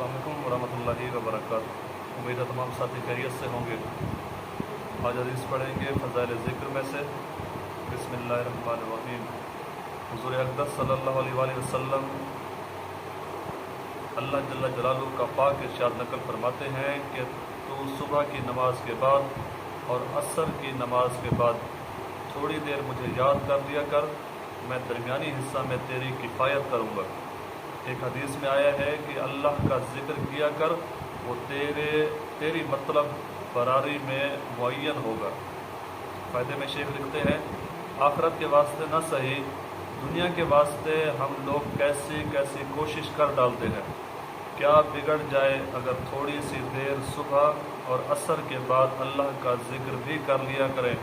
अस्सलाम वालेकुम वरहमतुल्लाहि वबरकातुहू। उम्मीद है तमाम साथी खैरियत से होंगे। आज हदीस पढ़ेंगे फ़ज़ाइल ज़िक्र में से। बिस्मिल्लाहिर्रहमानिर्रहीम। हुज़ूर अक़दस सल्लल्लाहु अलैहि वसल्लम अल्लाह जल्ल जलालुहू का पाक इरशाद नकल फरमाते हैं कि तू सुबह की नमाज के बाद और असर की नमाज के बाद थोड़ी देर मुझे याद कर दिया कर, मैं दरमियानी हिस्सा में तेरी किफ़ायत करूँगा। एक हदीस में आया है कि अल्लाह का ज़िक्र किया कर, वो तेरी मतलब बरारी में मुअय्यन होगा। फ़ायदे में शेख लिखते हैं, आखिरत के वास्ते न सही, दुनिया के वास्ते हम लोग कैसी कैसी कोशिश कर डालते हैं। क्या बिगड़ जाए अगर थोड़ी सी देर सुबह और असर के बाद अल्लाह का ज़िक्र भी कर लिया करें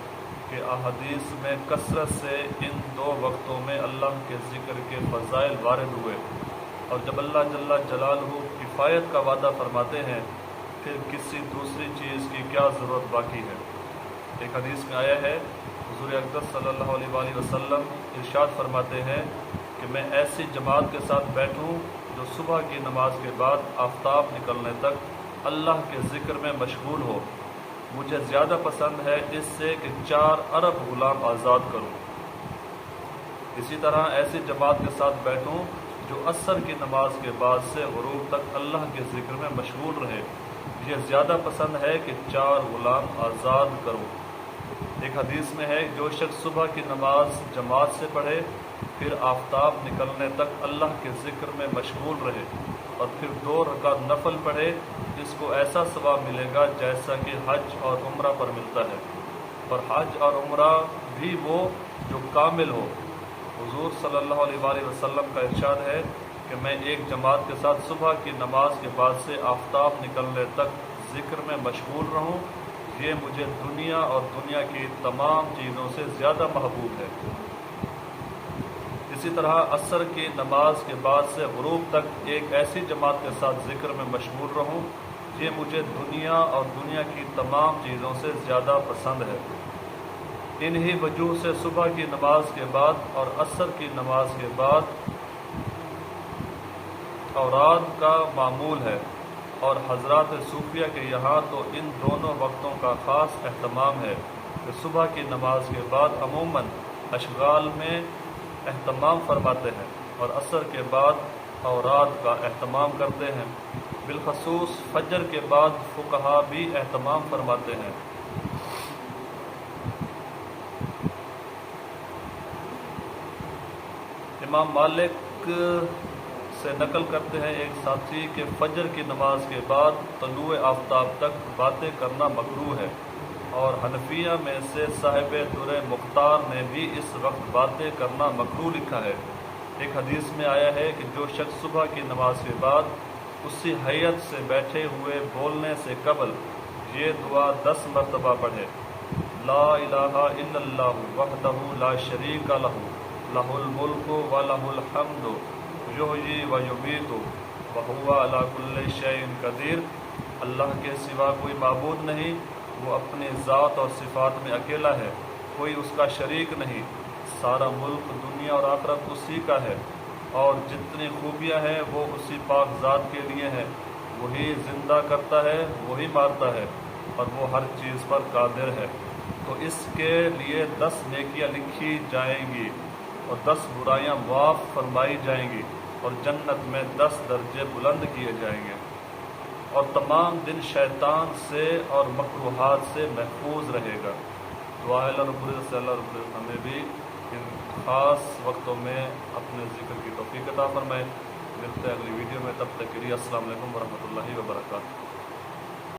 कि अहादीस में कसरत से इन दो वक्तों में अल्लाह के ज़िक्र के फ़ज़ाइल वारिद हुए। और जब अल्लाह जल्ल जलालुहू किफ़ायत का वादा फरमाते हैं, फिर किसी दूसरी चीज़ की क्या ज़रूरत बाकी है। एक हदीस में आया है, हुज़ूर अक़दस सल्लल्लाहु अलैहि वसल्लम इरशाद फरमाते हैं कि मैं ऐसी जमात के साथ बैठूं जो सुबह की नमाज के बाद आफ़ताब निकलने तक अल्लाह के ज़िक्र में मशगूल हो। मुझे ज़्यादा पसंद है इससे कि 4 अरब ग़ुलाम आज़ाद करूं। इसी तरह ऐसी जमात के साथ बैठूं जो असर की नमाज के बाद से ग़ुरूब तक अल्लाह के ज़िक्र में मशगूल रहे। यह ज़्यादा पसंद है कि 4 ग़ुलाम आज़ाद करो। एक हदीस में है, जो शख्स सुबह की नमाज जमात से पढ़े, फिर आफ़ताब निकलने तक अल्लाह के ज़िक्र में मशगूल रहे और फिर 2 रकात नफल पढ़े, इसको ऐसा सवाब मिलेगा जैसा कि हज और उम्रा पर मिलता है। पर हज और उम्रा भी वो जो कामिल हो। हुज़ूर सल्लल्लाहु अलैहि वसल्लम का इरशाद है कि मैं एक जमात के साथ सुबह की नमाज के बाद से आफ़ताब निकलने तक ज़िक्र में मशगूल रहूं, ये मुझे दुनिया और दुनिया की तमाम चीज़ों से ज़्यादा महबूब है। इसी तरह असर की नमाज के बाद से ग़ुरूब तक एक ऐसी जमात के साथ ज़िक्र में मशगूल रहूं, ये मुझे दुनिया और दुनिया की तमाम चीज़ों से ज़्यादा पसंद है। इन्हीं वजूह से सुबह की नमाज के बाद और असर की नमाज के बाद औराद का मामूल है, और हज़रात सूफिया के यहाँ तो इन दोनों वक्तों का ख़ास एहतमाम है कि सुबह की नमाज के बाद अमूमन अशगाल में एहतमाम फरमाते हैं और असर के बाद औराद का एहतमाम करते हैं। बिलखसूस फजर के बाद फुक़हा भी एहतमाम फरमाते हैं। इमाम मालिक से नकल करते हैं एक साथी के फजर की नमाज के बाद तलुए आफ़ताब तक बातें करना मकरूह है, और हनफिया में से साहिब दुर मुख्तार ने भी इस वक्त बातें करना मकरूह लिखा है। एक हदीस में आया है कि जो शख्स सुबह की नमाज के बाद उसी हैयत से बैठे हुए बोलने से कबल ये दुआ 10 मरतबा पढ़े, ला इलाहा इल्लल्लाहु वहदहु ला शरीका लहू लहुल मुल्कु व लहुल हम्दु युहयी व युमीतु व हुवा अला कुल्लि शैइन कदीर। अल्लाह के सिवा कोई माबूद नहीं, वो अपने ज़ात और सिफ़ात में अकेला है, कोई उसका शरीक नहीं। सारा मुल्क दुनिया और आखिरत उसी का है, और जितनी खूबियाँ हैं वो उसी पाक ज़ात के लिए हैं। वही ज़िंदा करता है, वही मारता है, और वो हर चीज़ पर कादिर है। तो इसके लिए 10 नेकियां लिखी जाएंगी और 10 बुराइयां माफ़ फरमाई जाएंगी, और जन्नत में 10 दर्जे बुलंद किए जाएंगे, और तमाम दिन शैतान से और मकरूहात से महफूज रहेगा। दुआ है अल्लाह हमें भी इन ख़ास वक्तों में अपने ज़िक्र की तौफ़ीक़ अता फ़रमाए। मिलते हैं अगली वीडियो में, तब तक के लिए अस्सलाम वालेकुम वरहमतुल्लाहि वबरकातुहू।